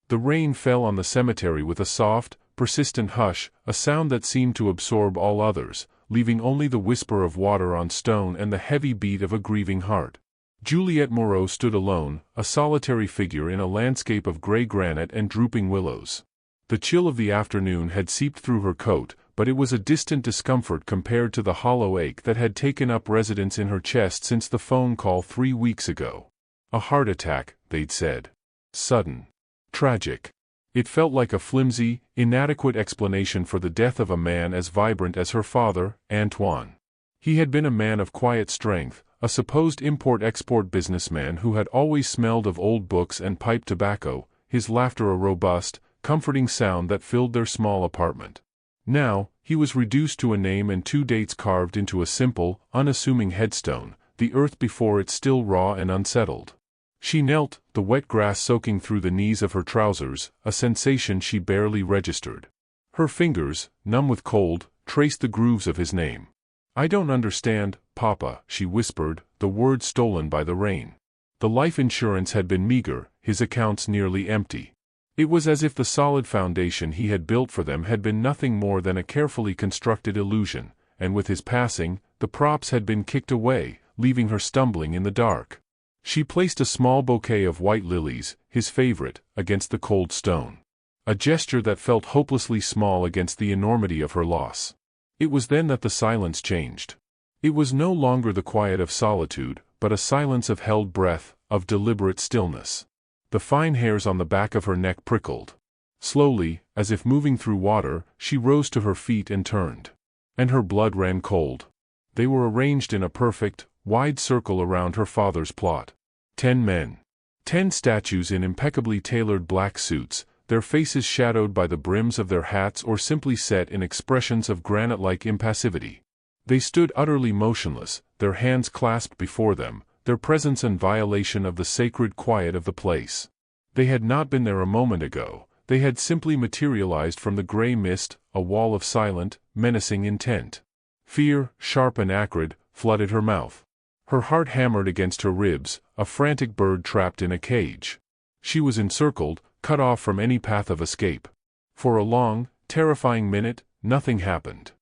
The rain fell on the cemetery with a soft, persistent hush, a sound that seemed to absorb all others, leaving only the whisper of water on stone and the heavy beat of a grieving heart. Juliette Moreau stood alone, a solitary figure in a landscape of gray granite and drooping willows. The chill of the afternoon had seeped through her coat, but it was a distant discomfort compared to the hollow ache that had taken up residence in her chest since the phone call 3 weeks ago. A heart attack, they'd said. Sudden. Tragic. It felt like a flimsy, inadequate explanation for the death of a man as vibrant as her father, Antoine. He had been a man of quiet strength, a supposed import-export businessman who had always smelled of old books and pipe tobacco, his laughter a robust, comforting sound that filled their small apartment. Now, he was reduced to a name and 2 dates carved into a simple, unassuming headstone, the earth before it still raw and unsettled. She knelt, the wet grass soaking through the knees of her trousers, a sensation she barely registered. Her fingers, numb with cold, traced the grooves of his name. "I don't understand, Papa," she whispered, the words stolen by the rain. The life insurance had been meager, his accounts nearly empty. It was as if the solid foundation he had built for them had been nothing more than a carefully constructed illusion, and with his passing, the props had been kicked away, leaving her stumbling in the dark. She placed a small bouquet of white lilies, his favorite, against the cold stone. A gesture that felt hopelessly small against the enormity of her loss. It was then that the silence changed. It was no longer the quiet of solitude, but a silence of held breath, of deliberate stillness. The fine hairs on the back of her neck prickled. Slowly, as if moving through water, she rose to her feet and turned. And her blood ran cold. They were arranged in a perfect, wide circle around her father's plot. 10 men. 10 statues in impeccably tailored black suits, their faces shadowed by the brims of their hats or simply set in expressions of granite-like impassivity. They stood utterly motionless, their hands clasped before them, their presence in violation of the sacred quiet of the place. They had not been there a moment ago, they had simply materialized from the gray mist, a wall of silent, menacing intent. Fear, sharp and acrid, flooded her mouth. Her heart hammered against her ribs, a frantic bird trapped in a cage. She was encircled, cut off from any path of escape. For a long, terrifying minute, nothing happened.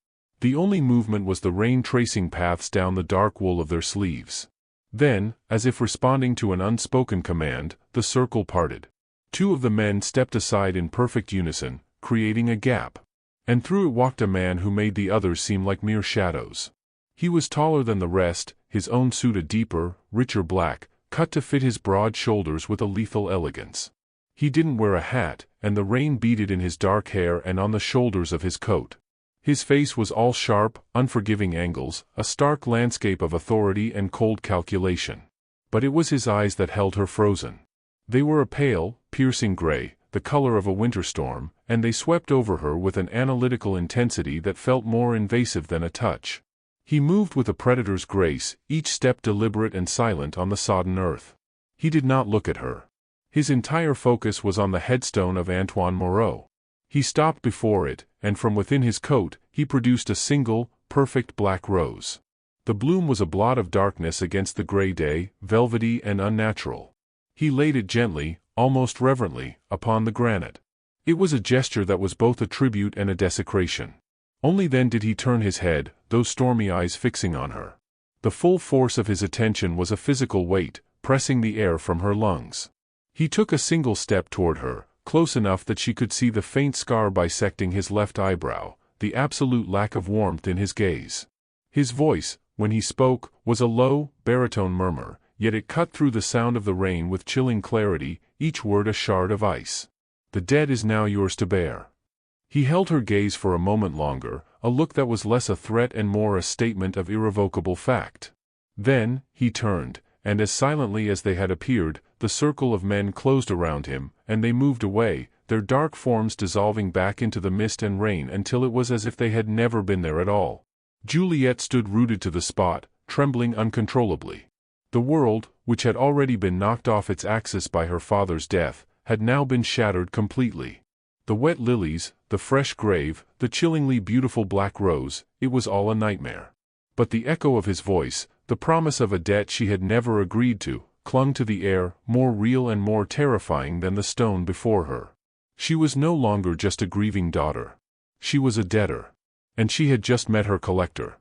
The only movement was the rain tracing paths down the dark wool of their sleeves. Then, as if responding to an unspoken command, the circle parted. 2 of the men stepped aside in perfect unison, creating a gap. And through it walked a man who made the others seem like mere shadows. He was taller than the rest, his own suit a deeper, richer black, cut to fit his broad shoulders with a lethal elegance. He didn't wear a hat, and the rain beaded in his dark hair and on the shoulders of his coat. His face was all sharp, unforgiving angles, a stark landscape of authority and cold calculation. But it was his eyes that held her frozen. They were a pale, piercing gray, the color of a winter storm, and they swept over her with an analytical intensity that felt more invasive than a touch. He moved with a predator's grace, each step deliberate and silent on the sodden earth. He did not look at her. His entire focus was on the headstone of Antoine Moreau. He stopped before it, and from within his coat, he produced a single, perfect black rose. The bloom was a blot of darkness against the gray day, velvety and unnatural. He laid it gently, almost reverently, upon the granite. It was a gesture that was both a tribute and a desecration. Only then did he turn his head, those stormy eyes fixing on her. The full force of his attention was a physical weight, pressing the air from her lungs. He took a single step toward her, close enough that she could see the faint scar bisecting his left eyebrow, the absolute lack of warmth in his gaze. His voice, when he spoke, was a low, baritone murmur, yet it cut through the sound of the rain with chilling clarity, each word a shard of ice. "The dead is now yours to bear." He held her gaze for a moment longer, a look that was less a threat and more a statement of irrevocable fact. Then, he turned, and as silently as they had appeared, the circle of men closed around him, and they moved away, their dark forms dissolving back into the mist and rain until it was as if they had never been there at all. Juliette stood rooted to the spot, trembling uncontrollably. The world, which had already been knocked off its axis by her father's death, had now been shattered completely. The wet lilies, the fresh grave, the chillingly beautiful black rose, it was all a nightmare. But the echo of his voice, the promise of a debt she had never agreed to, clung to the air, more real and more terrifying than the stone before her. She was no longer just a grieving daughter. She was a debtor. And she had just met her collector.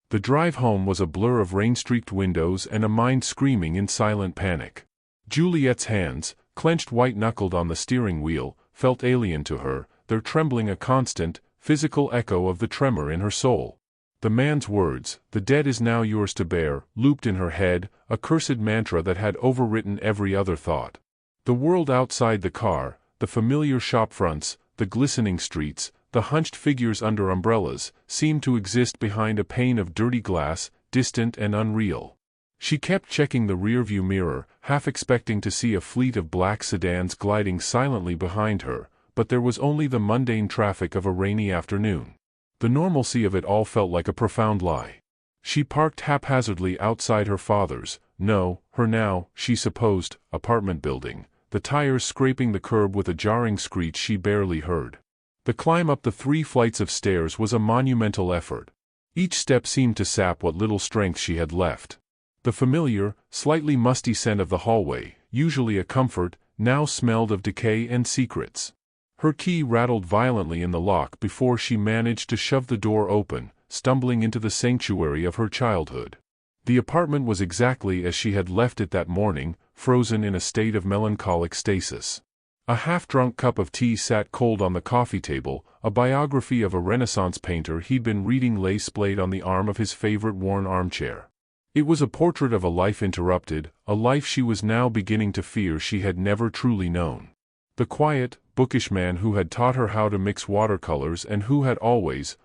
The drive home was a blur of rain-streaked windows and a mind screaming in silent panic. Juliette's hands, clenched white-knuckled on the steering wheel, felt alien to her, their trembling a constant, physical echo of the tremor in her soul. The man's words, "The debt is now yours to bear," looped in her head, a cursed mantra that had overwritten every other thought. The world outside the car, the familiar shop fronts, the glistening streets, the hunched figures under umbrellas, seemed to exist behind a pane of dirty glass, distant and unreal. She kept checking the rearview mirror, half expecting to see a fleet of black sedans gliding silently behind her, but there was only the mundane traffic of a rainy afternoon. The normalcy of it all felt like a profound lie. She parked haphazardly outside her father's, no, her now, she supposed, apartment building, the tires scraping the curb with a jarring screech she barely heard. The climb up the 3 flights of stairs was a monumental effort. Each step seemed to sap what little strength she had left. The familiar, slightly musty scent of the hallway, usually a comfort, now smelled of decay and secrets. Her key rattled violently in the lock before she managed to shove the door open, stumbling into the sanctuary of her childhood. The apartment was exactly as she had left it that morning, frozen in a state of melancholic stasis. A half-drunk cup of tea sat cold on the coffee table, a biography of a Renaissance painter he'd been reading lay splayed on the arm of his favorite worn armchair. It was a portrait of a life interrupted, a life she was now beginning to fear she had never truly known. The quiet, bookish man who had taught her how to mix watercolors and who had always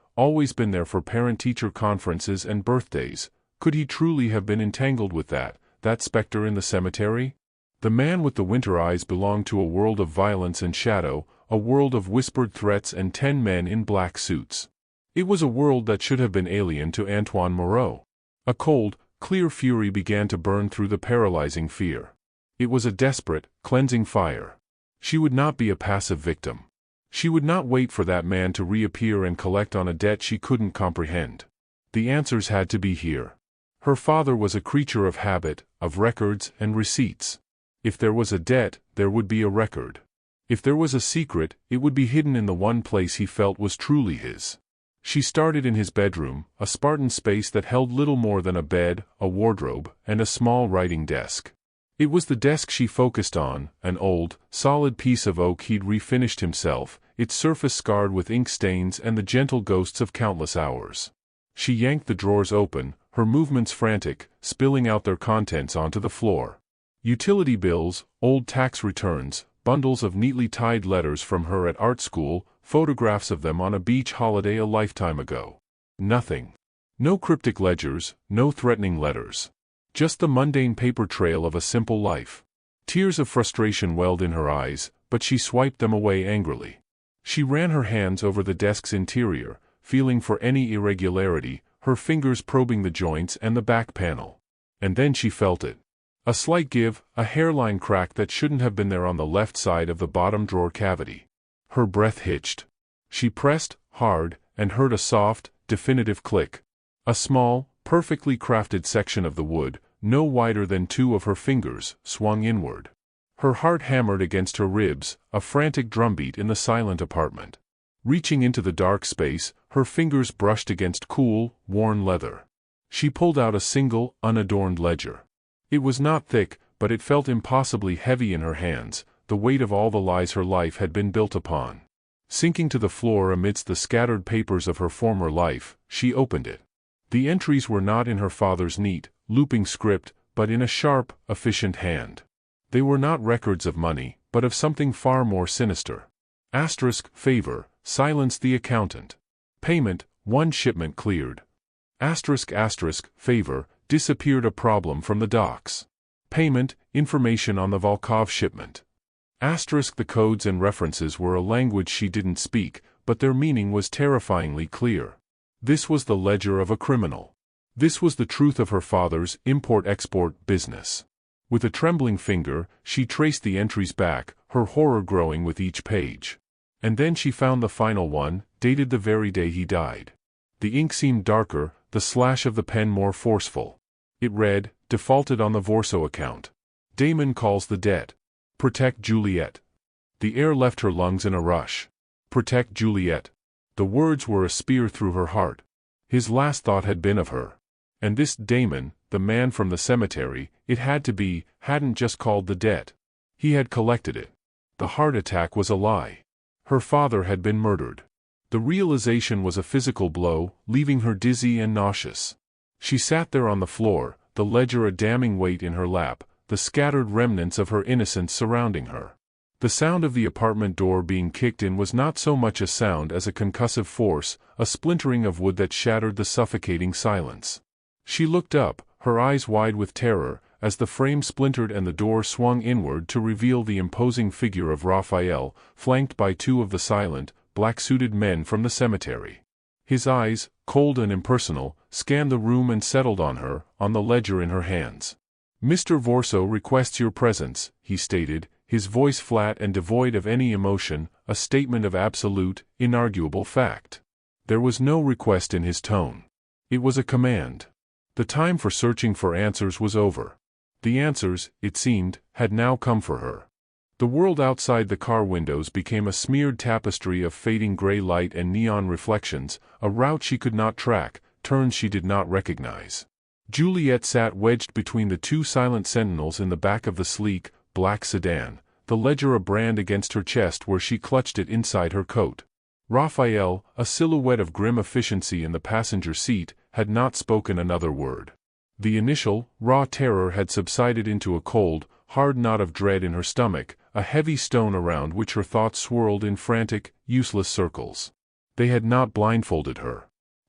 been there for parent-teacher conferences and birthdays, could he truly have been entangled with that specter in the cemetery? The man with the winter eyes belonged to a world of violence and shadow, a world of whispered threats and 10 men in black suits. It was a world that should have been alien to Antoine Moreau. A cold, clear fury began to burn through the paralyzing fear. It was a desperate, cleansing fire. She would not be a passive victim. She would not wait for that man to reappear and collect on a debt she couldn't comprehend. The answers had to be here. Her father was a creature of habit, of records and receipts. If there was a debt, there would be a record. If there was a secret, it would be hidden in the one place he felt was truly his. She started in his bedroom, a Spartan space that held little more than a bed, a wardrobe, and a small writing desk. It was the desk she focused on, an old, solid piece of oak he'd refinished himself, its surface scarred with ink stains and the gentle ghosts of countless hours. She yanked the drawers open, her movements frantic, spilling out their contents onto the floor. Utility bills, old tax returns, bundles of neatly tied letters from her at art school, photographs of them on a beach holiday a lifetime ago. Nothing. No cryptic ledgers, no threatening letters. Just the mundane paper trail of a simple life. Tears of frustration welled in her eyes, but she swiped them away angrily. She ran her hands over the desk's interior, feeling for any irregularity, her fingers probing the joints and the back panel. And then she felt it. A slight give, a hairline crack that shouldn't have been there on the left side of the bottom drawer cavity. Her breath hitched. She pressed, hard, and heard a soft, definitive click. A small, perfectly crafted section of the wood, no wider than 2 of her fingers, swung inward. Her heart hammered against her ribs, a frantic drumbeat in the silent apartment. Reaching into the dark space, her fingers brushed against cool, worn leather. She pulled out a single, unadorned ledger. It was not thick, but it felt impossibly heavy in her hands, the weight of all the lies her life had been built upon. Sinking to the floor amidst the scattered papers of her former life, she opened it. The entries were not in her father's neat, looping script, but in a sharp, efficient hand. They were not records of money, but of something far more sinister. Asterisk, favor, silence the accountant. Payment, 1 shipment cleared. Asterisk, favor, disappeared a problem from the docks. Payment, information on the Volkov shipment. Asterisk, the codes and references were a language she didn't speak, but their meaning was terrifyingly clear. This was the ledger of a criminal. This was the truth of her father's import-export business. With a trembling finger, she traced the entries back, her horror growing with each page. And then she found the final one, dated the very day he died. The ink seemed darker, the slash of the pen more forceful. It read, defaulted on the Vorso account. Damon calls the dead. Protect Juliette. The air left her lungs in a rush. Protect Juliette. The words were a spear through her heart. His last thought had been of her. And this Damon, the man from the cemetery, it had to be, hadn't just called the dead. He had collected it. The heart attack was a lie. Her father had been murdered. The realization was a physical blow, leaving her dizzy and nauseous. She sat there on the floor, the ledger a damning weight in her lap, the scattered remnants of her innocence surrounding her. The sound of the apartment door being kicked in was not so much a sound as a concussive force, a splintering of wood that shattered the suffocating silence. She looked up, her eyes wide with terror, as the frame splintered and the door swung inward to reveal the imposing figure of Raphael, flanked by two of the silent, black-suited men from the cemetery. His eyes, cold and impersonal, scanned the room and settled on her, on the ledger in her hands. "Mr. Vorso requests your presence," he stated, his voice flat and devoid of any emotion, a statement of absolute, inarguable fact. There was no request in his tone. It was a command. The time for searching for answers was over. The answers, it seemed, had now come for her. The world outside the car windows became a smeared tapestry of fading gray light and neon reflections, a route she could not track, turns she did not recognize. Juliette sat wedged between the two silent sentinels in the back of the sleek, black sedan, the ledger a brand against her chest where she clutched it inside her coat. Raphael, a silhouette of grim efficiency in the passenger seat, had not spoken another word. The initial, raw terror had subsided into a cold, hard knot of dread in her stomach, a heavy stone around which her thoughts swirled in frantic, useless circles. They had not blindfolded her.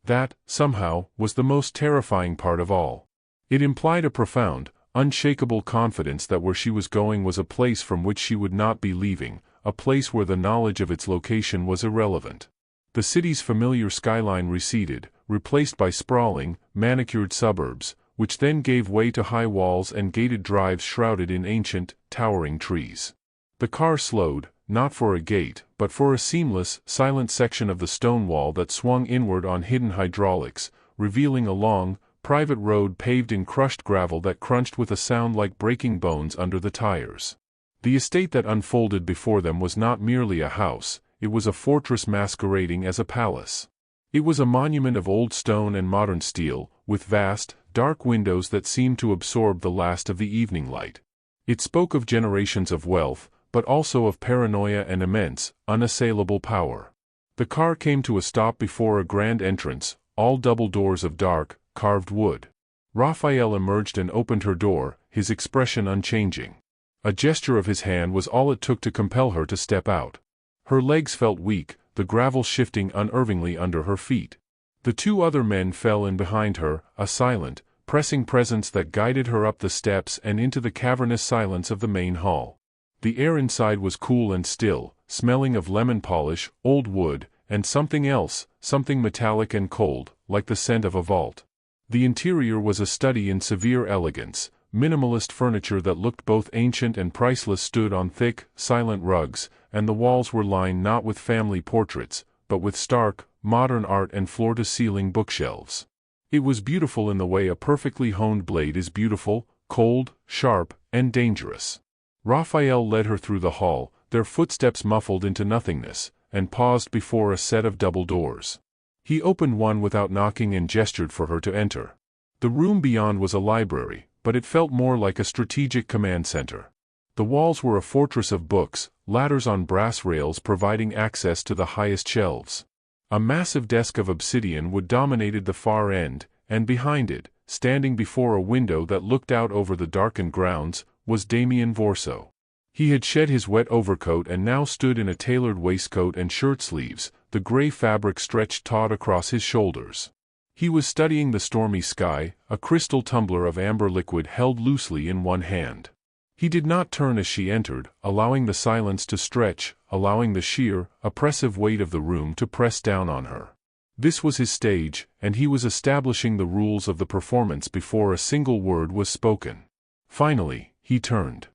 That, somehow, was the most terrifying part of all. It implied a profound, unshakable confidence that where she was going was a place from which she would not be leaving, a place where the knowledge of its location was irrelevant. The city's familiar skyline receded, replaced by sprawling, manicured suburbs, which then gave way to high walls and gated drives shrouded in ancient, towering trees. The car slowed, not for a gate, but for a seamless, silent section of the stone wall that swung inward on hidden hydraulics, revealing a long, private road paved in crushed gravel that crunched with a sound like breaking bones under the tires. The estate that unfolded before them was not merely a house, it was a fortress masquerading as a palace. It was a monument of old stone and modern steel, with vast, dark windows that seemed to absorb the last of the evening light. It spoke of generations of wealth, but also of paranoia and immense, unassailable power. The car came to a stop before a grand entrance, all double doors of dark, carved wood. Raphael emerged and opened her door, his expression unchanging. A gesture of his hand was all it took to compel her to step out. Her legs felt weak, the gravel shifting unervingly under her feet. The two other men fell in behind her, a silent, pressing presence that guided her up the steps and into the cavernous silence of the main hall. The air inside was cool and still, smelling of lemon polish, old wood, and something else, something metallic and cold, like the scent of a vault. The interior was a study in severe elegance. Minimalist furniture that looked both ancient and priceless stood on thick, silent rugs, and the walls were lined not with family portraits, but with stark, modern art and floor-to-ceiling bookshelves. It was beautiful in the way a perfectly honed blade is beautiful, cold, sharp, and dangerous. Raphael led her through the hall, their footsteps muffled into nothingness, and paused before a set of double doors. He opened one without knocking and gestured for her to enter. The room beyond was a library, but it felt more like a strategic command center. The walls were a fortress of books, ladders on brass rails providing access to the highest shelves. A massive desk of obsidian wood dominated the far end, and behind it, standing before a window that looked out over the darkened grounds, was Damian Vorso. He had shed his wet overcoat and now stood in a tailored waistcoat and shirt sleeves, the gray fabric stretched taut across his shoulders. He was studying the stormy sky, a crystal tumbler of amber liquid held loosely in one hand. He did not turn as she entered, allowing the silence to stretch, allowing the sheer, oppressive weight of the room to press down on her. This was his stage, and he was establishing the rules of the performance before a single word was spoken. Finally, he turned.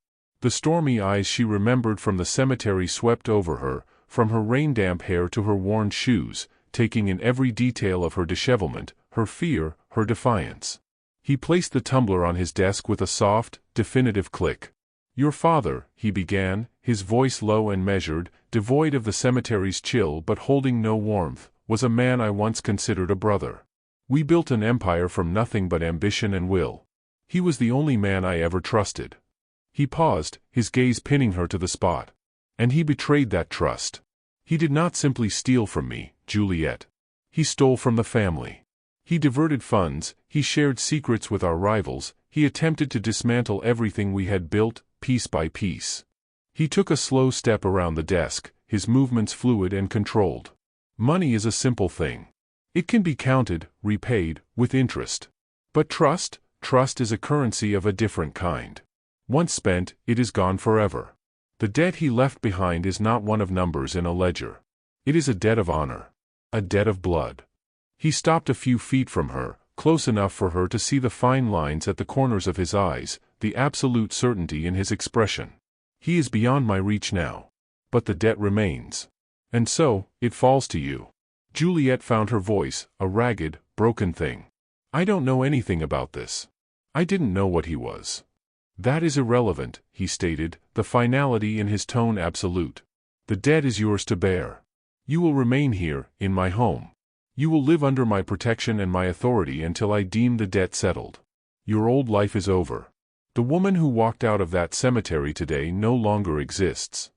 The stormy eyes she remembered from the cemetery swept over her, from her rain-damp hair to her worn shoes, taking in every detail of her dishevelment, her fear, her defiance. He placed the tumbler on his desk with a soft, definitive click. "Your father," he began, his voice low and measured, devoid of the cemetery's chill but holding no warmth, "was a man I once considered a brother. We built an empire from nothing but ambition and will. He was the only man I ever trusted." He paused, his gaze pinning her to the spot. "And he betrayed that trust. He did not simply steal from me, Juliette. He stole from the family. He diverted funds, he shared secrets with our rivals, he attempted to dismantle everything we had built, piece by piece. He took a slow step around the desk, his movements fluid and controlled. Money is a simple thing. It can be counted, repaid, with interest. But trust is a currency of a different kind. Once spent, it is gone forever. The debt he left behind is not one of numbers in a ledger. It is a debt of honor. A debt of blood." He stopped a few feet from her, close enough for her to see the fine lines at the corners of his eyes, the absolute certainty in his expression. "He is beyond my reach now. But the debt remains. And so, it falls to you." Juliette found her voice, a ragged, broken thing. "I don't know anything about this. I didn't know what he was." "That is irrelevant," he stated, the finality in his tone absolute. "The debt is yours to bear. You will remain here, in my home. You will live under my protection and my authority until I deem the debt settled. Your old life is over. The woman who walked out of that cemetery today no longer exists."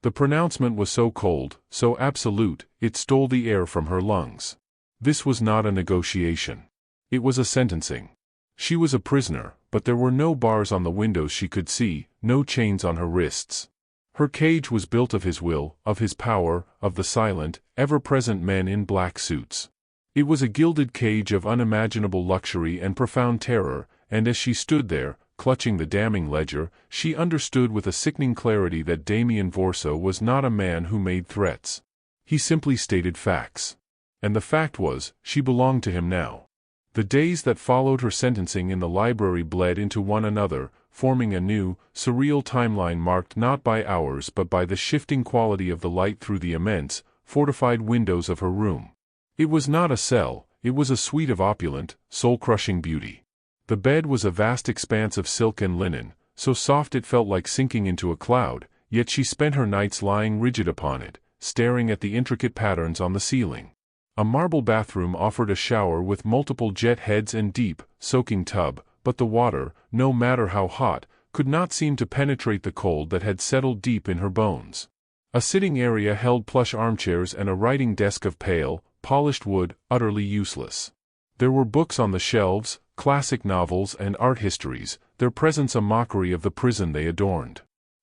The pronouncement was so cold, so absolute, it stole the air from her lungs. This was not a negotiation. It was a sentencing. She was a prisoner, but there were no bars on the windows she could see, no chains on her wrists. Her cage was built of his will, of his power, of the silent, ever-present men in black suits. It was a gilded cage of unimaginable luxury and profound terror, and as she stood there, clutching the damning ledger, she understood with a sickening clarity that Damian Vorso was not a man who made threats. He simply stated facts. And the fact was, she belonged to him now. The days that followed her sentencing in the library bled into one another, forming a new, surreal timeline marked not by hours but by the shifting quality of the light through the immense, fortified windows of her room. It was not a cell, it was a suite of opulent, soul-crushing beauty. The bed was a vast expanse of silk and linen, so soft it felt like sinking into a cloud, yet she spent her nights lying rigid upon it, staring at the intricate patterns on the ceiling. A marble bathroom offered a shower with multiple jet heads and deep, soaking tub, but the water, no matter how hot, could not seem to penetrate the cold that had settled deep in her bones. A sitting area held plush armchairs and a writing desk of pale, polished wood, utterly useless. There were books on the shelves, classic novels and art histories, their presence a mockery of the prison they adorned.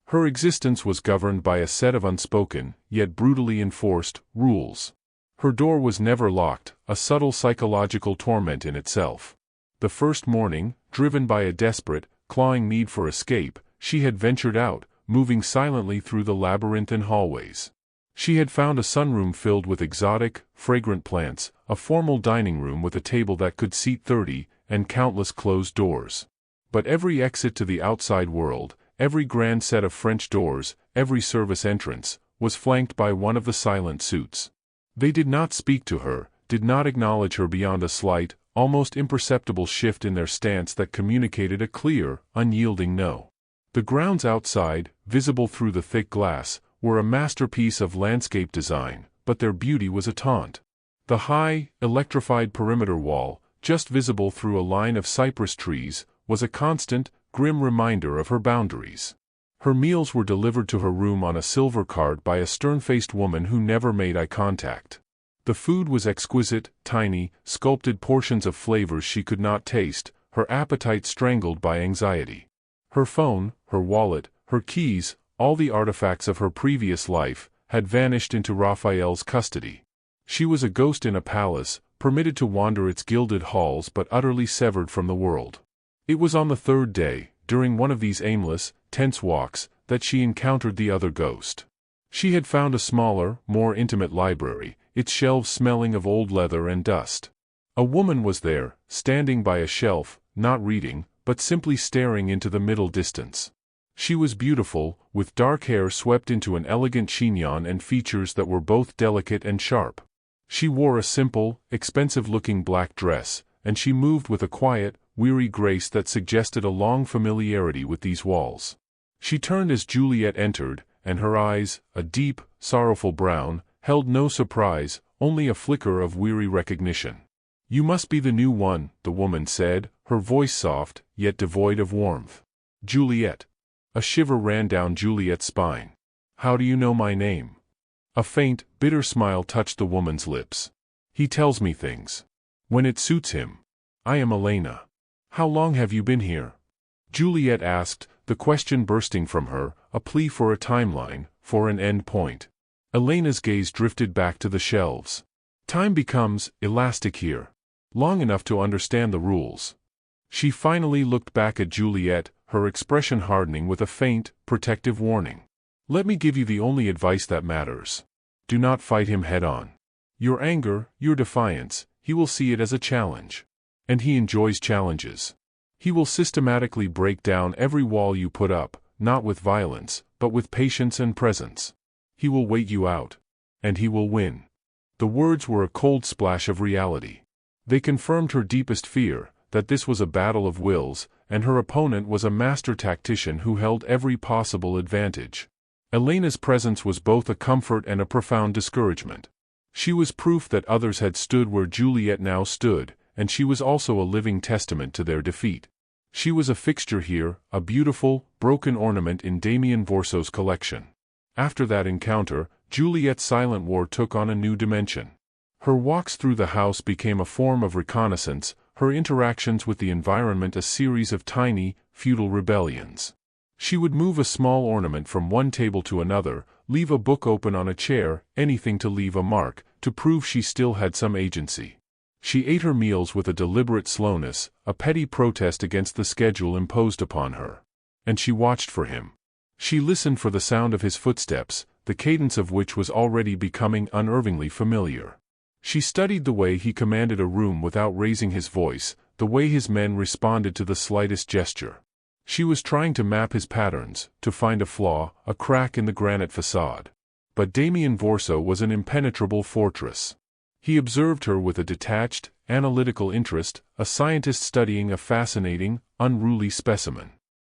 Her existence was governed by a set of unspoken, yet brutally enforced, rules. Her door was never locked, a subtle psychological torment in itself. The first morning, driven by a desperate, clawing need for escape, she had ventured out, moving silently through the labyrinthine hallways. She had found a sunroom filled with exotic, fragrant plants, a formal dining room with a table that could seat 30, and countless closed doors. But every exit to the outside world, every grand set of French doors, every service entrance, was flanked by one of the silent suits. They did not speak to her, did not acknowledge her beyond a slight, almost imperceptible shift in their stance that communicated a clear, unyielding no. The grounds outside, visible through the thick glass, were a masterpiece of landscape design, but their beauty was a taunt. The high, electrified perimeter wall, just visible through a line of cypress trees, was a constant, grim reminder of her boundaries. Her meals were delivered to her room on a silver cart by a stern-faced woman who never made eye contact. The food was exquisite, tiny, sculpted portions of flavors she could not taste, her appetite strangled by anxiety. Her phone, her wallet, her keys, all the artifacts of her previous life, had vanished into Raphael's custody. She was a ghost in a palace, permitted to wander its gilded halls but utterly severed from the world. It was on the third day, during one of these aimless, tense walks, that she encountered the other ghost. She had found a smaller, more intimate library, its shelves smelling of old leather and dust. A woman was there, standing by a shelf, not reading, but simply staring into the middle distance. She was beautiful, with dark hair swept into an elegant chignon and features that were both delicate and sharp. She wore a simple, expensive-looking black dress, and she moved with a quiet, weary grace that suggested a long familiarity with these walls. She turned as Juliette entered, and her eyes, a deep, sorrowful brown, held no surprise, only a flicker of weary recognition. "You must be the new one," the woman said, her voice soft, yet devoid of warmth. "Juliette." A shiver ran down Juliette's spine. "How do you know my name?" A faint, bitter smile touched the woman's lips. "He tells me things. When it suits him. I am Elena." "How long have you been here?" Juliette asked, the question bursting from her, a plea for a timeline, for an end point. Elena's gaze drifted back to the shelves. "Time becomes elastic here. Long enough to understand the rules." She finally looked back at Juliette, her expression hardening with a faint, protective warning. "Let me give you the only advice that matters. Do not fight him head-on. Your anger, your defiance, he will see it as a challenge. And he enjoys challenges. He will systematically break down every wall you put up, not with violence, but with patience and presence. He will wait you out. And he will win." The words were a cold splash of reality. They confirmed her deepest fear, that this was a battle of wills, and her opponent was a master tactician who held every possible advantage. Elena's presence was both a comfort and a profound discouragement. She was proof that others had stood where Juliette now stood, and she was also a living testament to their defeat. She was a fixture here, a beautiful, broken ornament in Damian Vorso's collection. After that encounter, Juliette's silent war took on a new dimension. Her walks through the house became a form of reconnaissance, her interactions with the environment a series of tiny, futile rebellions. She would move a small ornament from one table to another, leave a book open on a chair, anything to leave a mark, to prove she still had some agency. She ate her meals with a deliberate slowness, a petty protest against the schedule imposed upon her. And she watched for him. She listened for the sound of his footsteps, the cadence of which was already becoming unervingly familiar. She studied the way he commanded a room without raising his voice, the way his men responded to the slightest gesture. She was trying to map his patterns, to find a flaw, a crack in the granite facade. But Damian Vorso was an impenetrable fortress. He observed her with a detached, analytical interest, a scientist studying a fascinating, unruly specimen.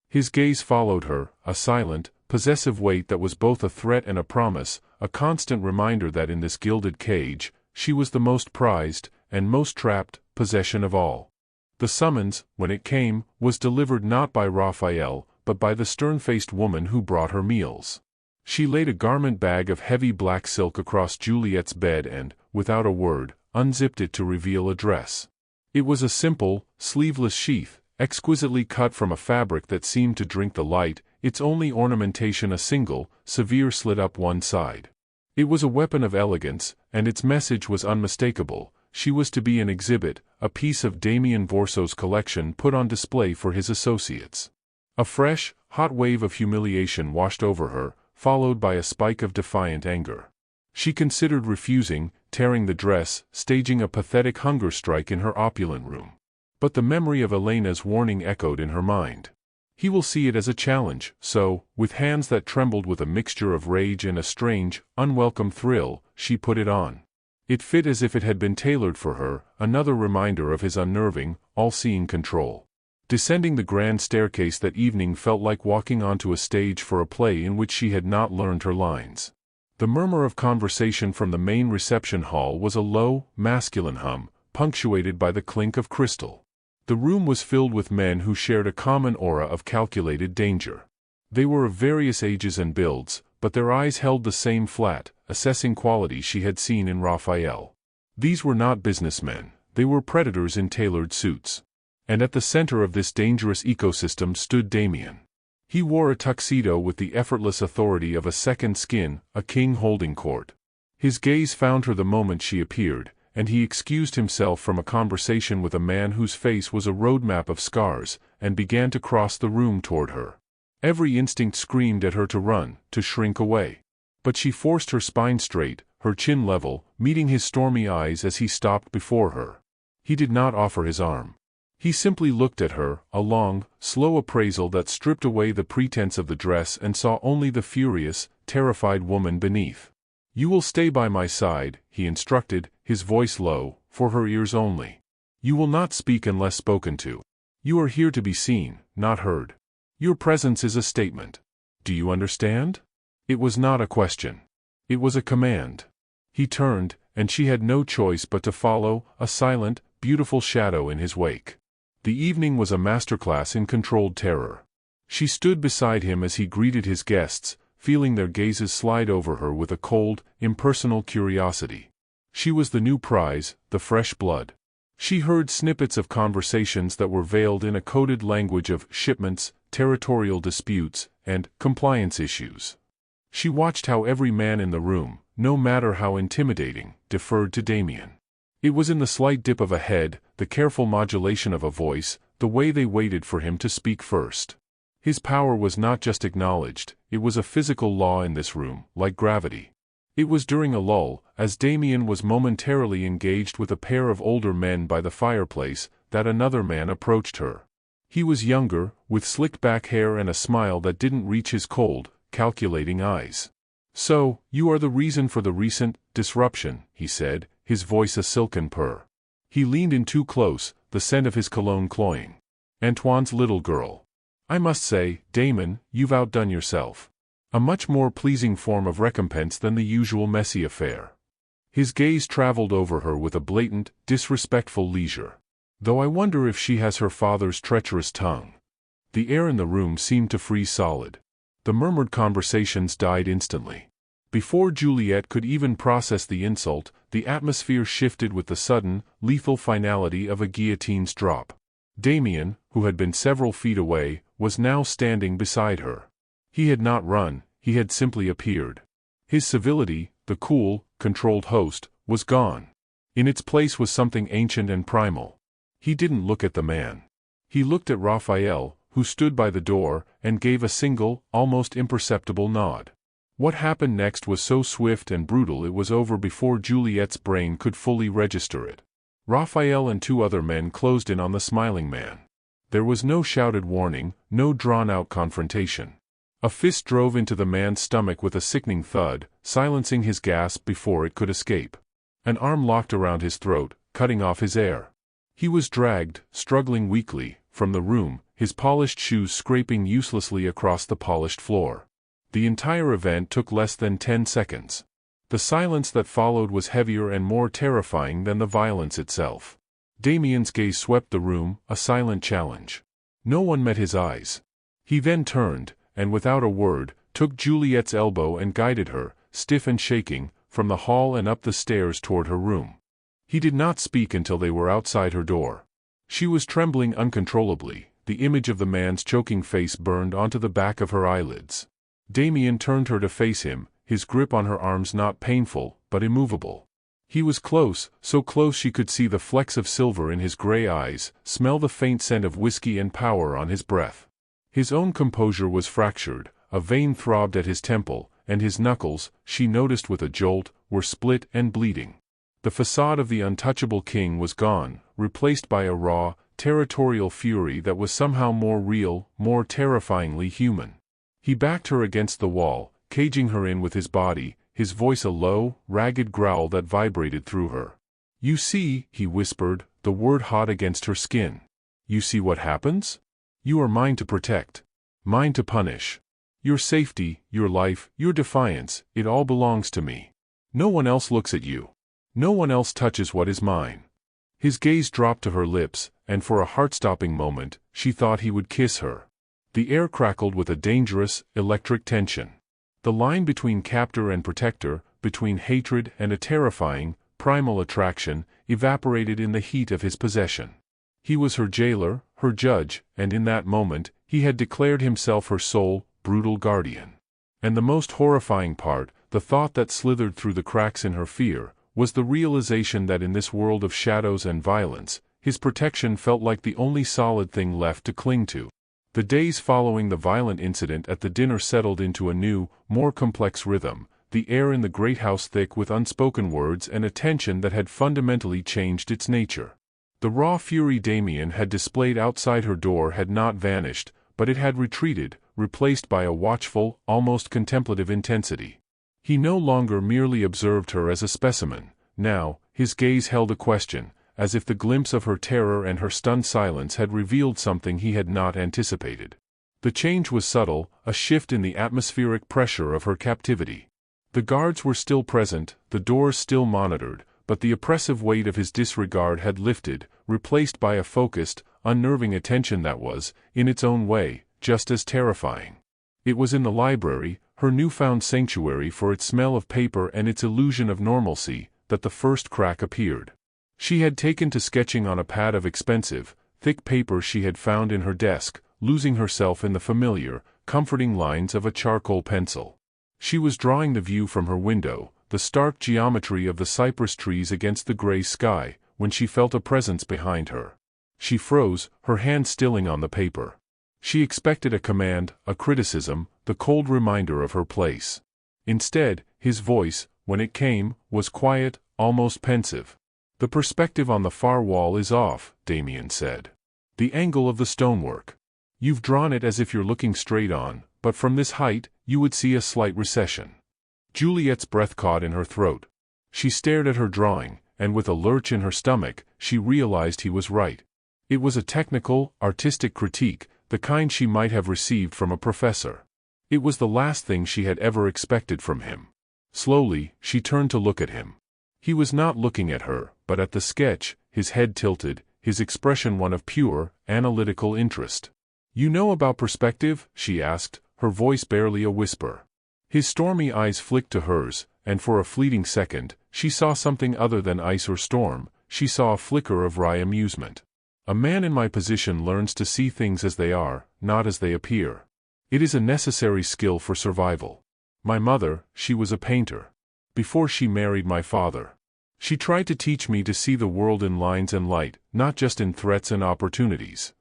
His gaze followed her, a silent, possessive weight that was both a threat and a promise, a constant reminder that in this gilded cage, she was the most prized, and most trapped, possession of all. The summons, when it came, was delivered not by Raphael, but by the stern-faced woman who brought her meals. She laid a garment bag of heavy black silk across Juliette's bed and, without a word, unzipped it to reveal a dress. It was a simple, sleeveless sheath, exquisitely cut from a fabric that seemed to drink the light, its only ornamentation a single, severe slit up one side. It was a weapon of elegance, and its message was unmistakable. She was to be an exhibit, a piece of Damian Vorso's collection put on display for his associates. A fresh, hot wave of humiliation washed over her, followed by a spike of defiant anger. She considered refusing, tearing the dress, staging a pathetic hunger strike in her opulent room. But the memory of Elena's warning echoed in her mind. He will see it as a challenge, so, with hands that trembled with a mixture of rage and a strange, unwelcome thrill, she put it on. It fit as if it had been tailored for her, another reminder of his unnerving, all-seeing control. Descending the grand staircase that evening felt like walking onto a stage for a play in which she had not learned her lines. The murmur of conversation from the main reception hall was a low, masculine hum, punctuated by the clink of crystal. The room was filled with men who shared a common aura of calculated danger. They were of various ages and builds, but their eyes held the same flat, assessing quality she had seen in Raphael. These were not businessmen, they were predators in tailored suits. And at the center of this dangerous ecosystem stood Damian. He wore a tuxedo with the effortless authority of a second skin, a king holding court. His gaze found her the moment she appeared, and he excused himself from a conversation with a man whose face was a roadmap of scars, and began to cross the room toward her. Every instinct screamed at her to run, to shrink away. But she forced her spine straight, her chin level, meeting his stormy eyes as he stopped before her. He did not offer his arm. He simply looked at her, a long, slow appraisal that stripped away the pretense of the dress and saw only the furious, terrified woman beneath. "You will stay by my side," he instructed, his voice low, for her ears only. "You will not speak unless spoken to. You are here to be seen, not heard. Your presence is a statement. Do you understand? It was not a question. It was a command. He turned, and she had no choice but to follow, a silent, beautiful shadow in his wake. The evening was a masterclass in controlled terror. She stood beside him as he greeted his guests, feeling their gazes slide over her with a cold, impersonal curiosity. She was the new prize, the fresh blood. She heard snippets of conversations that were veiled in a coded language of shipments, territorial disputes, and compliance issues. She watched how every man in the room, no matter how intimidating, deferred to Damian. It was in the slight dip of a head, the careful modulation of a voice, the way they waited for him to speak first. His power was not just acknowledged, it was a physical law in this room, like gravity. It was during a lull, as Damian was momentarily engaged with a pair of older men by the fireplace, that another man approached her. He was younger, with slicked back hair and a smile that didn't reach his cold, calculating eyes. "So, you are the reason for the recent disruption," he said, his voice a silken purr. He leaned in too close, the scent of his cologne cloying. "Antoine's little girl. I must say, Damon, you've outdone yourself. A much more pleasing form of recompense than the usual messy affair." His gaze traveled over her with a blatant, disrespectful leisure. "Though I wonder if she has her father's treacherous tongue." The air in the room seemed to freeze solid. The murmured conversations died instantly. Before Juliette could even process the insult, the atmosphere shifted with the sudden, lethal finality of a guillotine's drop. Damian, who had been several feet away, was now standing beside her. He had not run, he had simply appeared. His civility, the cool, controlled host, was gone. In its place was something ancient and primal. He didn't look at the man. He looked at Raphael, who stood by the door, and gave a single, almost imperceptible nod. What happened next was so swift and brutal it was over before Juliette's brain could fully register it. Raphael and two other men closed in on the smiling man. There was no shouted warning, no drawn-out confrontation. A fist drove into the man's stomach with a sickening thud, silencing his gasp before it could escape. An arm locked around his throat, cutting off his air. He was dragged, struggling weakly, from the room, his polished shoes scraping uselessly across the polished floor. The entire event took less than 10 seconds. The silence that followed was heavier and more terrifying than the violence itself. Damian's gaze swept the room, a silent challenge. No one met his eyes. He then turned, and without a word, took Juliette's elbow and guided her, stiff and shaking, from the hall and up the stairs toward her room. He did not speak until they were outside her door. She was trembling uncontrollably, the image of the man's choking face burned onto the back of her eyelids. Damian turned her to face him, his grip on her arms not painful, but immovable. He was close, so close she could see the flecks of silver in his gray eyes, smell the faint scent of whiskey and power on his breath. His own composure was fractured, a vein throbbed at his temple, and his knuckles, she noticed with a jolt, were split and bleeding. The facade of the untouchable king was gone, replaced by a raw, territorial fury that was somehow more real, more terrifyingly human. He backed her against the wall, caging her in with his body, his voice a low, ragged growl that vibrated through her. "You see," he whispered, the word hot against her skin. "You see what happens? You are mine to protect. Mine to punish. Your safety, your life, your defiance, it all belongs to me. No one else looks at you. No one else touches what is mine." His gaze dropped to her lips, and for a heart-stopping moment, she thought he would kiss her. The air crackled with a dangerous, electric tension. The line between captor and protector, between hatred and a terrifying, primal attraction, evaporated in the heat of his possession. He was her jailer, her judge, and in that moment, he had declared himself her sole, brutal guardian. And the most horrifying part, the thought that slithered through the cracks in her fear, was the realization that in this world of shadows and violence, his protection felt like the only solid thing left to cling to. The days following the violent incident at the dinner settled into a new, more complex rhythm, the air in the great house thick with unspoken words and a tension that had fundamentally changed its nature. The raw fury Damian had displayed outside her door had not vanished, but it had retreated, replaced by a watchful, almost contemplative intensity. He no longer merely observed her as a specimen. Now, his gaze held a question, as if the glimpse of her terror and her stunned silence had revealed something he had not anticipated. The change was subtle, a shift in the atmospheric pressure of her captivity. The guards were still present, the doors still monitored, but the oppressive weight of his disregard had lifted, replaced by a focused, unnerving attention that was, in its own way, just as terrifying. It was in the library, her newfound sanctuary for its smell of paper and its illusion of normalcy, that the first crack appeared. She had taken to sketching on a pad of expensive, thick paper she had found in her desk, losing herself in the familiar, comforting lines of a charcoal pencil. She was drawing the view from her window, the stark geometry of the cypress trees against the gray sky, when she felt a presence behind her. She froze, her hand stilling on the paper. She expected a command, a criticism, the cold reminder of her place. Instead, his voice, when it came, was quiet, almost pensive. "The perspective on the far wall is off," Damian said. "The angle of the stonework. You've drawn it as if you're looking straight on, but from this height, you would see a slight recession." Juliette's breath caught in her throat. She stared at her drawing, and with a lurch in her stomach, she realized he was right. It was a technical, artistic critique, the kind she might have received from a professor. It was the last thing she had ever expected from him. Slowly, she turned to look at him. He was not looking at her, but at the sketch, his head tilted, his expression one of pure, analytical interest. "You know about perspective?" she asked, her voice barely a whisper. His stormy eyes flicked to hers, and for a fleeting second, she saw something other than ice or storm. She saw a flicker of wry amusement. "A man in my position learns to see things as they are, not as they appear. It is a necessary skill for survival. My mother, she was a painter. Before she married my father. She tried to teach me to see the world in lines and light, not just in threats and opportunities."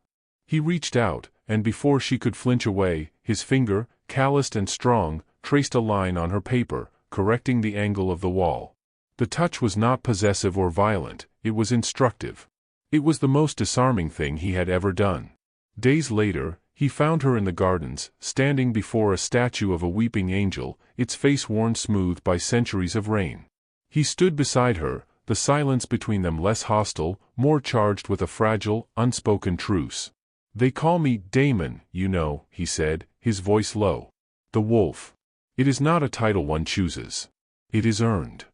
He reached out, and before she could flinch away, his finger, calloused and strong, traced a line on her paper, correcting the angle of the wall. The touch was not possessive or violent, it was instructive. It was the most disarming thing he had ever done. Days later, he found her in the gardens, standing before a statue of a weeping angel, its face worn smooth by centuries of rain. He stood beside her, the silence between them less hostile, more charged with a fragile, unspoken truce. "They call me Damon, you know," he said, his voice low. "The wolf. It is not a title one chooses. It is earned."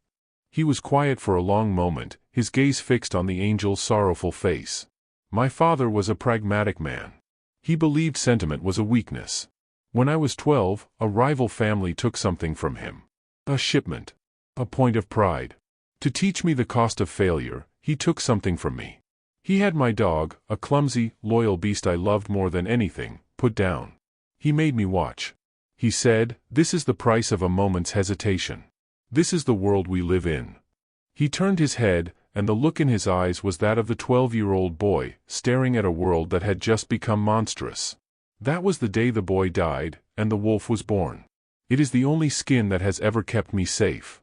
He was quiet for a long moment, his gaze fixed on the angel's sorrowful face. "My father was a pragmatic man. He believed sentiment was a weakness. When I was 12, a rival family took something from him. A shipment. A point of pride. To teach me the cost of failure, he took something from me. He had my dog, a clumsy, loyal beast I loved more than anything, put down. He made me watch. He said, 'This is the price of a moment's hesitation. This is the world we live in.'" He turned his head, and the look in his eyes was that of the 12-year-old boy, staring at a world that had just become monstrous. That was the day the boy died, and the wolf was born. It is the only skin that has ever kept me safe.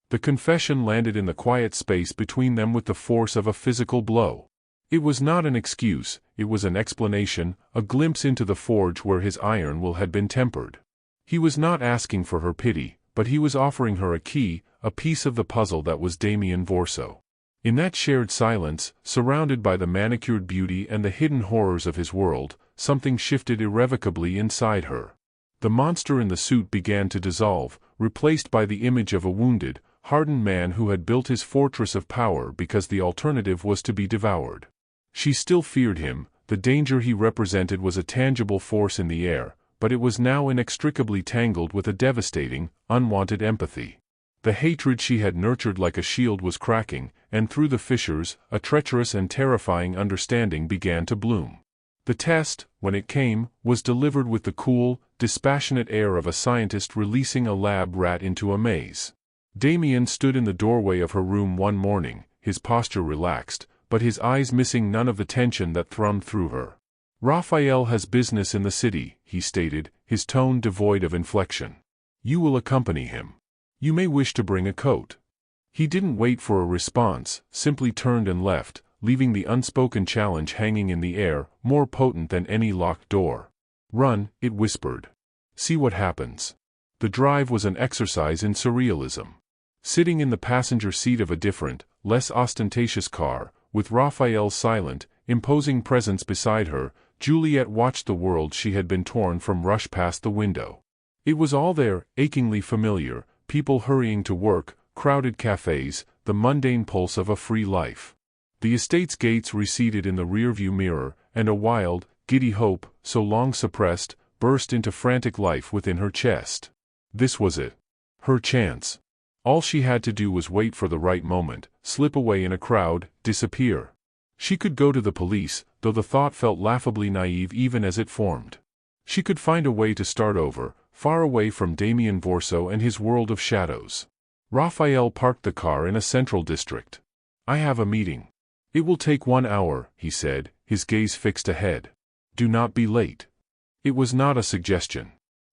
The confession landed in the quiet space between them with the force of a physical blow. It was not an excuse, it was an explanation, a glimpse into the forge where his iron will had been tempered. He was not asking for her pity, but he was offering her a key, a piece of the puzzle that was Damian Vorso. In that shared silence, surrounded by the manicured beauty and the hidden horrors of his world, something shifted irrevocably inside her. The monster in the suit began to dissolve, replaced by the image of a wounded, hardened man who had built his fortress of power because the alternative was to be devoured. She still feared him, the danger he represented was a tangible force in the air, but it was now inextricably tangled with a devastating, unwanted empathy. The hatred she had nurtured like a shield was cracking, and through the fissures, a treacherous and terrifying understanding began to bloom. The test, when it came, was delivered with the cool, dispassionate air of a scientist releasing a lab rat into a maze. Damian stood in the doorway of her room one morning, his posture relaxed, but his eyes missing none of the tension that thrummed through her. "Raphael has business in the city," he stated, his tone devoid of inflection. "You will accompany him. You may wish to bring a coat." He didn't wait for a response, simply turned and left, leaving the unspoken challenge hanging in the air, more potent than any locked door. "Run," it whispered. "See what happens." The drive was an exercise in surrealism. Sitting in the passenger seat of a different, less ostentatious car, with Raphael's silent, imposing presence beside her, Juliette watched the world she had been torn from rush past the window. It was all there, achingly familiar, people hurrying to work, crowded cafes, the mundane pulse of a free life. The estate's gates receded in the rearview mirror, and a wild, giddy hope, so long suppressed, burst into frantic life within her chest. This was it. Her chance. All she had to do was wait for the right moment, slip away in a crowd, disappear. She could go to the police, though the thought felt laughably naive even as it formed. She could find a way to start over, far away from Damian Vorso and his world of shadows. Raphael parked the car in a central district. "I have a meeting. It will take 1 hour," he said, his gaze fixed ahead. "Do not be late." It was not a suggestion.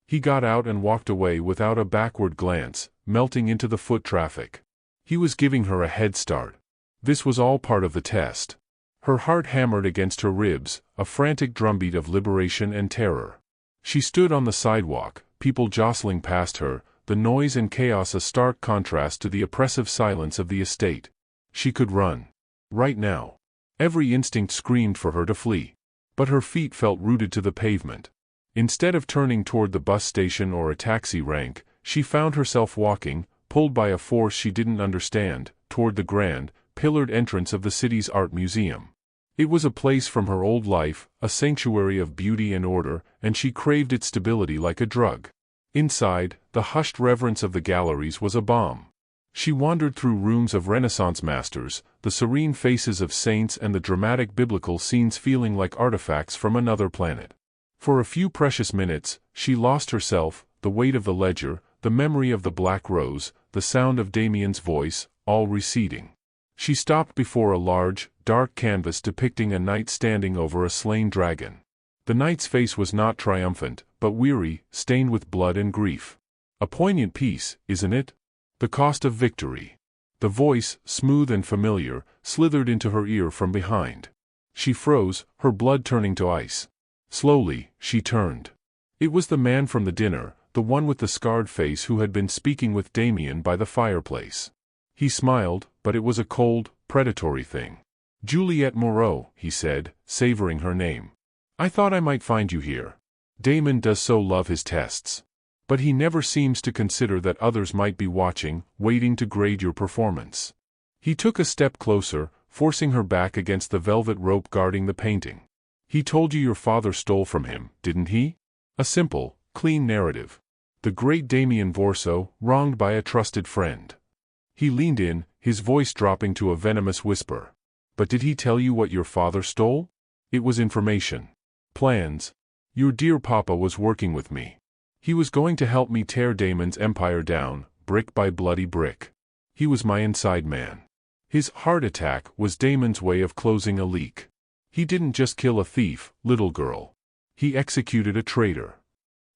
He got out and walked away without a backward glance, melting into the foot traffic. He was giving her a head start. This was all part of the test. Her heart hammered against her ribs, a frantic drumbeat of liberation and terror. She stood on the sidewalk, people jostling past her, the noise and chaos a stark contrast to the oppressive silence of the estate. She could run. Right now. Every instinct screamed for her to flee. But her feet felt rooted to the pavement. Instead of turning toward the bus station or a taxi rank, she found herself walking, pulled by a force she didn't understand, toward the grand, pillared entrance of the city's art museum. It was a place from her old life, a sanctuary of beauty and order, and she craved its stability like a drug. Inside, the hushed reverence of the galleries was a balm. She wandered through rooms of Renaissance masters, the serene faces of saints and the dramatic biblical scenes feeling like artifacts from another planet. For a few precious minutes, she lost herself, the weight of the ledger, the memory of the black rose, the sound of Damian's voice, all receding. She stopped before a large, dark canvas depicting a knight standing over a slain dragon. The knight's face was not triumphant, but weary, stained with blood and grief. A poignant piece, isn't it? The cost of victory. The voice, smooth and familiar, slithered into her ear from behind. She froze, her blood turning to ice. Slowly, she turned. It was the man from the dinner, the one with the scarred face who had been speaking with Damian by the fireplace. He smiled, but it was a cold, predatory thing. "Juliette Moreau," he said, savoring her name. "I thought I might find you here. Damon does so love his tests. But he never seems to consider that others might be watching, waiting to grade your performance." He took a step closer, forcing her back against the velvet rope guarding the painting. "He told you your father stole from him, didn't he? A simple, clean narrative. The great Damian Vorso, wronged by a trusted friend." He leaned in, his voice dropping to a venomous whisper. "But did he tell you what your father stole? It was information. Plans. Your dear papa was working with me. He was going to help me tear Damon's empire down, brick by bloody brick. He was my inside man. His heart attack was Damon's way of closing a leak. He didn't just kill a thief, little girl. He executed a traitor."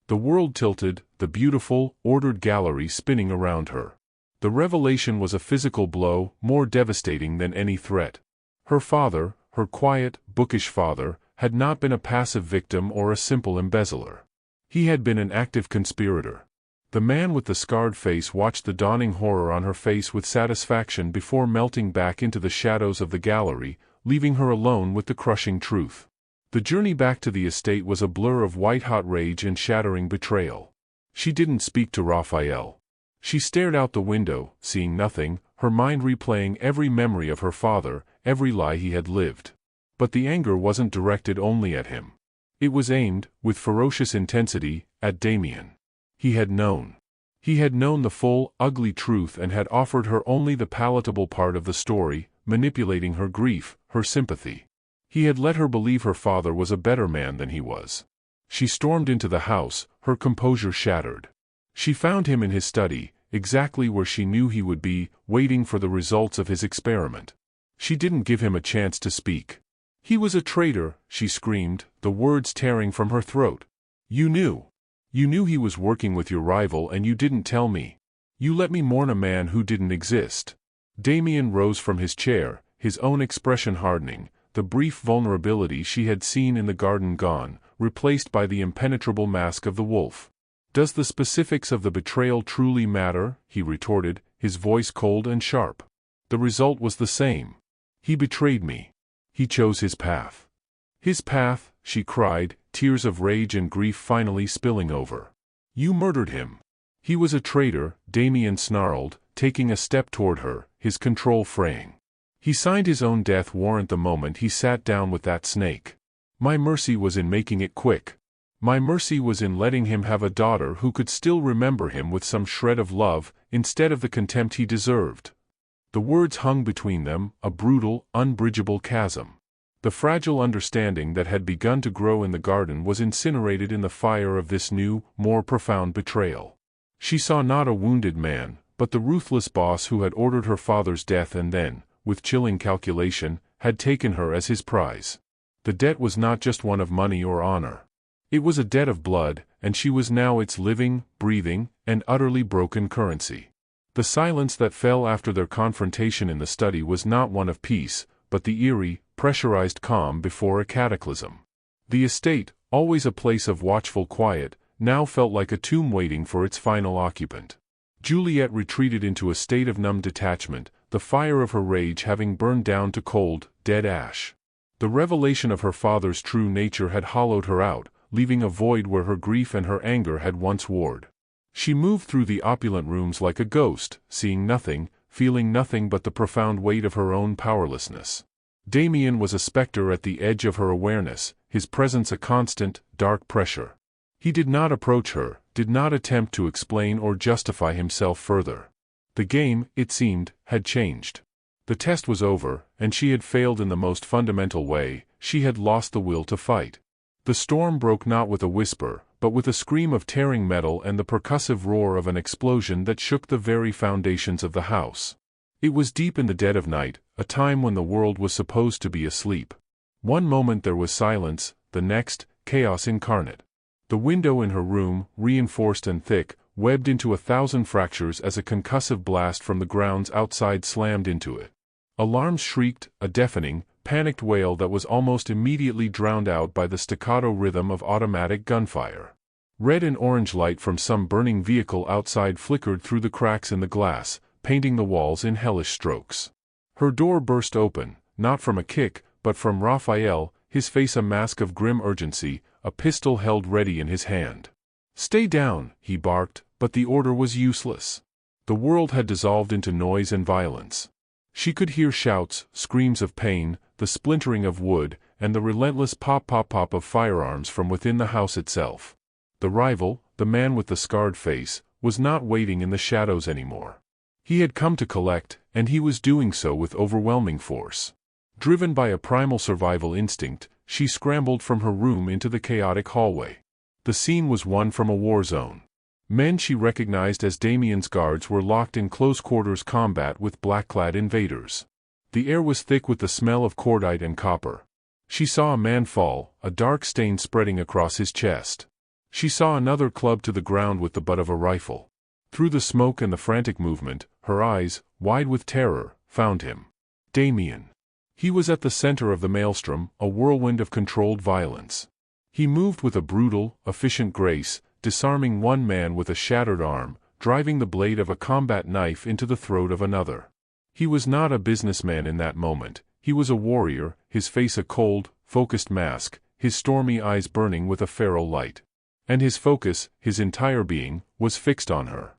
The world tilted, the beautiful, ordered gallery spinning around her. The revelation was a physical blow, more devastating than any threat. Her father, her quiet, bookish father, had not been a passive victim or a simple embezzler. He had been an active conspirator. The man with the scarred face watched the dawning horror on her face with satisfaction before melting back into the shadows of the gallery, leaving her alone with the crushing truth. The journey back to the estate was a blur of white-hot rage and shattering betrayal. She didn't speak to Raphael. She stared out the window, seeing nothing, her mind replaying every memory of her father, every lie he had lived. But the anger wasn't directed only at him. It was aimed, with ferocious intensity, at Damian. He had known. He had known the full, ugly truth and had offered her only the palatable part of the story, manipulating her grief, her sympathy. He had let her believe her father was a better man than he was. She stormed into the house, her composure shattered. She found him in his study, exactly where she knew he would be, waiting for the results of his experiment. She didn't give him a chance to speak. "He was a traitor," she screamed, the words tearing from her throat. "You knew. You knew he was working with your rival and you didn't tell me. You let me mourn a man who didn't exist." Damian rose from his chair, his own expression hardening, the brief vulnerability she had seen in the garden gone, replaced by the impenetrable mask of the wolf. "Does the specifics of the betrayal truly matter?" he retorted, his voice cold and sharp. "The result was the same. He betrayed me. He chose his path." "His path," she cried, tears of rage and grief finally spilling over. You murdered him. He was a traitor, Damian snarled, taking a step toward her, his control fraying. He signed his own death warrant the moment he sat down with that snake. My mercy was in making it quick. My mercy was in letting him have a daughter who could still remember him with some shred of love, instead of the contempt he deserved. The words hung between them, a brutal, unbridgeable chasm. The fragile understanding that had begun to grow in the garden was incinerated in the fire of this new, more profound betrayal. She saw not a wounded man, but the ruthless boss who had ordered her father's death and then, with chilling calculation, had taken her as his prize. The debt was not just one of money or honor. It was a debt of blood, and she was now its living, breathing, and utterly broken currency. The silence that fell after their confrontation in the study was not one of peace, but the eerie, pressurized calm before a cataclysm. The estate, always a place of watchful quiet, now felt like a tomb waiting for its final occupant. Juliette retreated into a state of numb detachment, the fire of her rage having burned down to cold, dead ash. The revelation of her father's true nature had hollowed her out, leaving a void where her grief and her anger had once warred. She moved through the opulent rooms like a ghost, seeing nothing, feeling nothing but the profound weight of her own powerlessness. Damian was a specter at the edge of her awareness, his presence a constant, dark pressure. He did not approach her, did not attempt to explain or justify himself further. The game, it seemed, had changed. The test was over, and she had failed in the most fundamental way. She had lost the will to fight. The storm broke not with a whisper, but with a scream of tearing metal and the percussive roar of an explosion that shook the very foundations of the house. It was deep in the dead of night, a time when the world was supposed to be asleep. One moment there was silence, the next, chaos incarnate. The window in her room, reinforced and thick, webbed into 1,000 fractures as a concussive blast from the grounds outside slammed into it. Alarms shrieked, a deafening, panicked wail that was almost immediately drowned out by the staccato rhythm of automatic gunfire. Red and orange light from some burning vehicle outside flickered through the cracks in the glass, painting the walls in hellish strokes. Her door burst open, not from a kick, but from Raphael, his face a mask of grim urgency, a pistol held ready in his hand. "Stay down," he barked, but the order was useless. The world had dissolved into noise and violence. She could hear shouts, screams of pain, the splintering of wood, and the relentless pop-pop-pop of firearms from within the house itself. The rival, the man with the scarred face, was not waiting in the shadows anymore. He had come to collect, and he was doing so with overwhelming force. Driven by a primal survival instinct, she scrambled from her room into the chaotic hallway. The scene was one from a war zone. Men she recognized as Damian's guards were locked in close-quarters combat with black-clad invaders. The air was thick with the smell of cordite and copper. She saw a man fall, a dark stain spreading across his chest. She saw another clubbed to the ground with the butt of a rifle. Through the smoke and the frantic movement, her eyes, wide with terror, found him. Damian. He was at the center of the maelstrom, a whirlwind of controlled violence. He moved with a brutal, efficient grace, disarming one man with a shattered arm, driving the blade of a combat knife into the throat of another. He was not a businessman in that moment, he was a warrior, his face a cold, focused mask, his stormy eyes burning with a feral light. And his focus, his entire being, was fixed on her.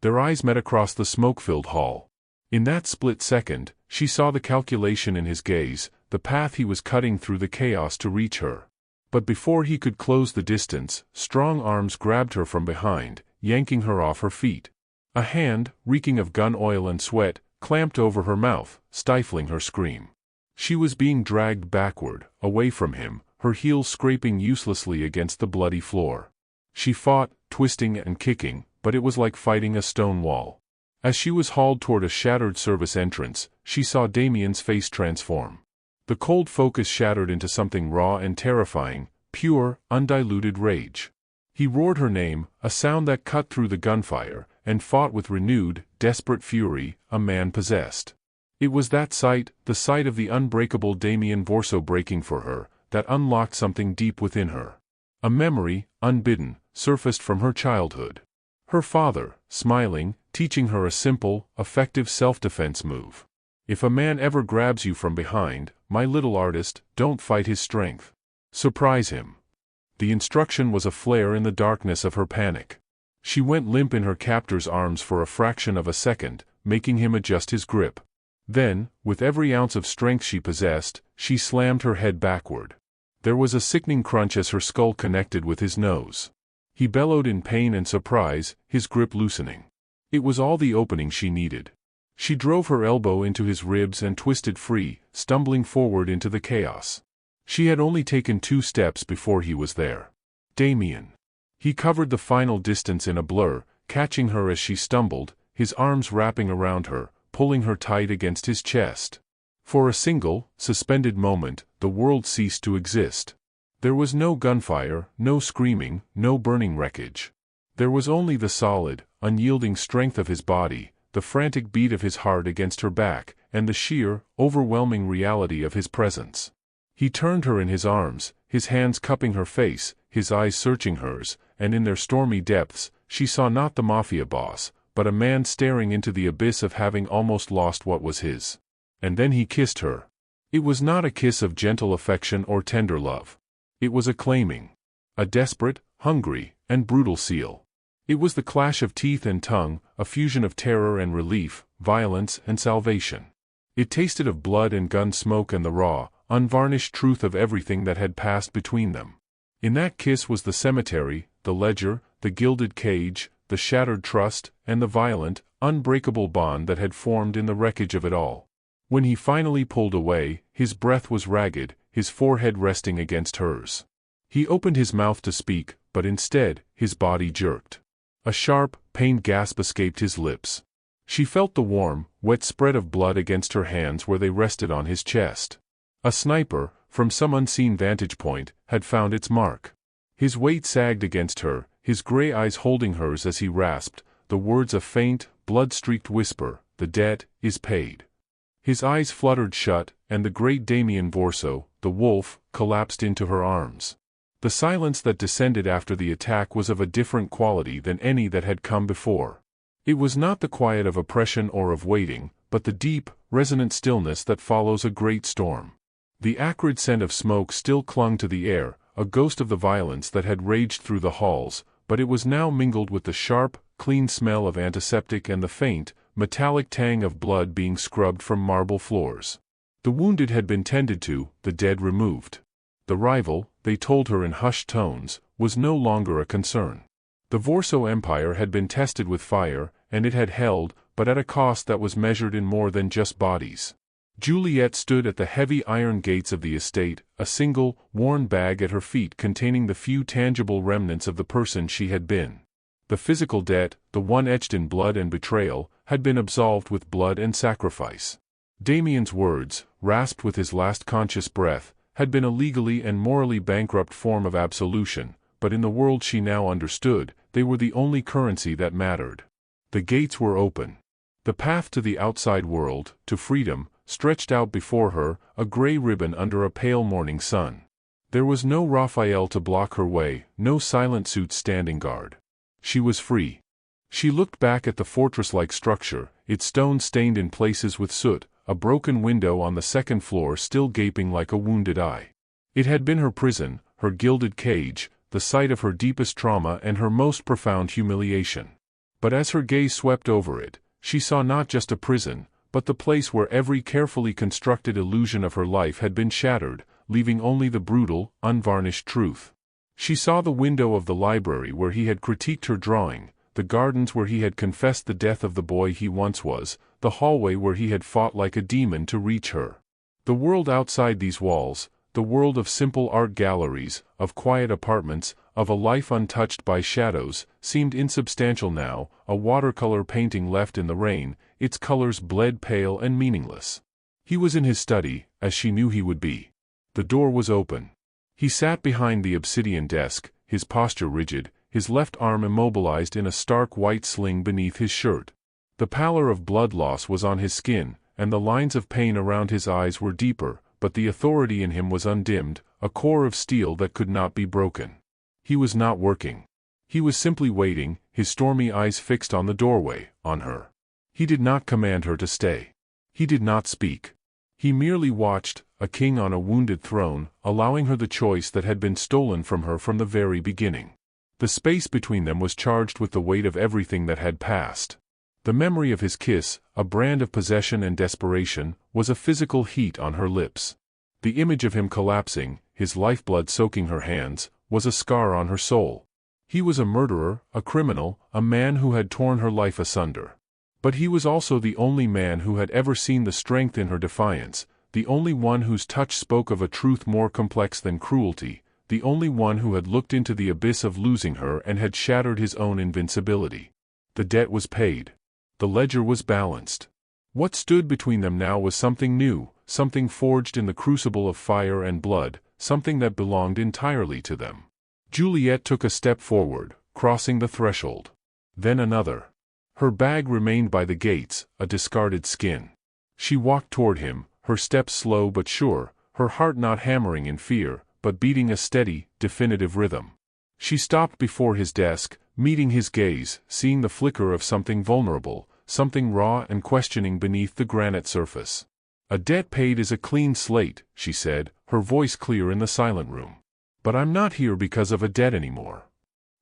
Their eyes met across the smoke-filled hall. In that split second, she saw the calculation in his gaze, the path he was cutting through the chaos to reach her. But before he could close the distance, strong arms grabbed her from behind, yanking her off her feet. A hand, reeking of gun oil and sweat, clamped over her mouth, stifling her scream. She was being dragged backward, away from him, her heels scraping uselessly against the bloody floor. She fought, twisting and kicking, but it was like fighting a stone wall. As she was hauled toward a shattered service entrance, she saw Damian's face transform. The cold focus shattered into something raw and terrifying, pure, undiluted rage. He roared her name, a sound that cut through the gunfire, and fought with renewed, desperate fury, a man possessed. It was that sight, the sight of the unbreakable Damian Vorso breaking for her, that unlocked something deep within her. A memory, unbidden, surfaced from her childhood. Her father, smiling, teaching her a simple, effective self-defense move. If a man ever grabs you from behind, my little artist, don't fight his strength. Surprise him. The instruction was a flare in the darkness of her panic. She went limp in her captor's arms for a fraction of a second, making him adjust his grip. Then, with every ounce of strength she possessed, she slammed her head backward. There was a sickening crunch as her skull connected with his nose. He bellowed in pain and surprise, his grip loosening. It was all the opening she needed. She drove her elbow into his ribs and twisted free, stumbling forward into the chaos. She had only taken 2 steps before he was there. Damian. He covered the final distance in a blur, catching her as she stumbled, his arms wrapping around her, pulling her tight against his chest. For a single, suspended moment, the world ceased to exist. There was no gunfire, no screaming, no burning wreckage. There was only the solid, unyielding strength of his body, the frantic beat of his heart against her back, and the sheer, overwhelming reality of his presence. He turned her in his arms, his hands cupping her face, his eyes searching hers, and in their stormy depths, she saw not the Mafia boss, but a man staring into the abyss of having almost lost what was his. And then he kissed her. It was not a kiss of gentle affection or tender love. It was a claiming. A desperate, hungry, and brutal seal. It was the clash of teeth and tongue, a fusion of terror and relief, violence and salvation. It tasted of blood and gun smoke and the raw, unvarnished truth of everything that had passed between them. In that kiss was the cemetery, the ledger, the gilded cage, the shattered trust, and the violent, unbreakable bond that had formed in the wreckage of it all. When he finally pulled away, his breath was ragged, his forehead resting against hers. He opened his mouth to speak, but instead, his body jerked. A sharp, pained gasp escaped his lips. She felt the warm, wet spread of blood against her hands where they rested on his chest. A sniper, from some unseen vantage point, had found its mark. His weight sagged against her, his gray eyes holding hers as he rasped, the words a faint, blood-streaked whisper, "The debt is paid." His eyes fluttered shut, and the great Damian Vorso, the wolf, collapsed into her arms. The silence that descended after the attack was of a different quality than any that had come before. It was not the quiet of oppression or of waiting, but the deep, resonant stillness that follows a great storm. The acrid scent of smoke still clung to the air, a ghost of the violence that had raged through the halls, but it was now mingled with the sharp, clean smell of antiseptic and the faint, metallic tang of blood being scrubbed from marble floors. The wounded had been tended to, the dead removed. The rival, they told her in hushed tones, was no longer a concern. The Vorso Empire had been tested with fire, and it had held, but at a cost that was measured in more than just bodies. Juliette stood at the heavy iron gates of the estate, a single, worn bag at her feet containing the few tangible remnants of the person she had been. The physical debt, the one etched in blood and betrayal, had been absolved with blood and sacrifice. Damian's words, rasped with his last conscious breath, had been a legally and morally bankrupt form of absolution, but in the world she now understood, they were the only currency that mattered. The gates were open. The path to the outside world, to freedom, stretched out before her, a gray ribbon under a pale morning sun. There was no Raphael to block her way, no silent suit standing guard. She was free. She looked back at the fortress-like structure, its stones stained in places with soot, a broken window on the second floor still gaping like a wounded eye. It had been her prison, her gilded cage, the site of her deepest trauma and her most profound humiliation. But as her gaze swept over it, she saw not just a prison, but the place where every carefully constructed illusion of her life had been shattered, leaving only the brutal, unvarnished truth. She saw the window of the library where he had critiqued her drawing, the gardens where he had confessed the death of the boy he once was, the hallway where he had fought like a demon to reach her. The world outside these walls, the world of simple art galleries, of quiet apartments, of a life untouched by shadows, seemed insubstantial now, a watercolor painting left in the rain, its colors bled pale and meaningless. He was in his study, as she knew he would be. The door was open. He sat behind the obsidian desk, his posture rigid, his left arm immobilized in a stark white sling beneath his shirt. The pallor of blood loss was on his skin, and the lines of pain around his eyes were deeper, but the authority in him was undimmed, a core of steel that could not be broken. He was not working. He was simply waiting, his stormy eyes fixed on the doorway, on her. He did not command her to stay. He did not speak. He merely watched, a king on a wounded throne, allowing her the choice that had been stolen from her from the very beginning. The space between them was charged with the weight of everything that had passed. The memory of his kiss, a brand of possession and desperation, was a physical heat on her lips. The image of him collapsing, his lifeblood soaking her hands, was a scar on her soul. He was a murderer, a criminal, a man who had torn her life asunder. But he was also the only man who had ever seen the strength in her defiance, the only one whose touch spoke of a truth more complex than cruelty, the only one who had looked into the abyss of losing her and had shattered his own invincibility. The debt was paid. The ledger was balanced. What stood between them now was something new, something forged in the crucible of fire and blood, something that belonged entirely to them. Juliette took a step forward, crossing the threshold. Then another. Her bag remained by the gates, a discarded skin. She walked toward him, her steps slow but sure, her heart not hammering in fear, but beating a steady, definitive rhythm. She stopped before his desk, meeting his gaze, seeing the flicker of something vulnerable, something raw and questioning beneath the granite surface. "A debt paid is a clean slate," she said, her voice clear in the silent room. "But I'm not here because of a debt anymore."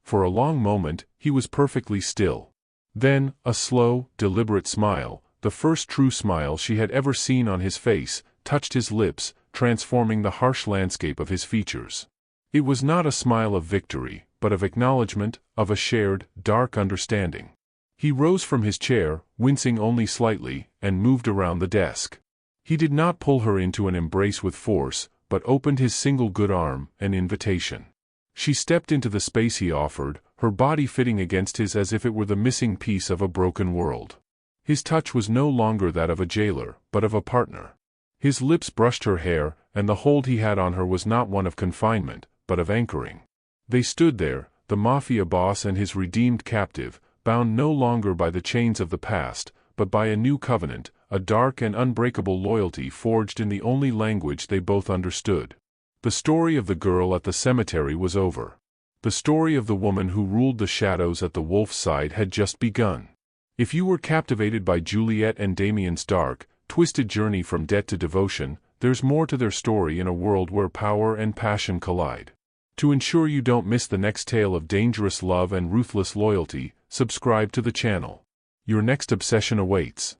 For a long moment, he was perfectly still. Then, a slow, deliberate smile, the first true smile she had ever seen on his face, touched his lips, transforming the harsh landscape of his features. It was not a smile of victory, but of acknowledgement, of a shared, dark understanding. He rose from his chair, wincing only slightly, and moved around the desk. He did not pull her into an embrace with force, but opened his single good arm, an invitation. She stepped into the space he offered, her body fitting against his as if it were the missing piece of a broken world. His touch was no longer that of a jailer, but of a partner. His lips brushed her hair, and the hold he had on her was not one of confinement, but of anchoring. They stood there, the Mafia boss and his redeemed captive, bound no longer by the chains of the past, but by a new covenant, a dark and unbreakable loyalty forged in the only language they both understood. The story of the girl at the cemetery was over. The story of the woman who ruled the shadows at the wolf's side had just begun. If you were captivated by Juliette and Damian's dark, twisted journey from debt to devotion, there's more to their story in a world where power and passion collide. To ensure you don't miss the next tale of dangerous love and ruthless loyalty, subscribe to the channel. Your next obsession awaits.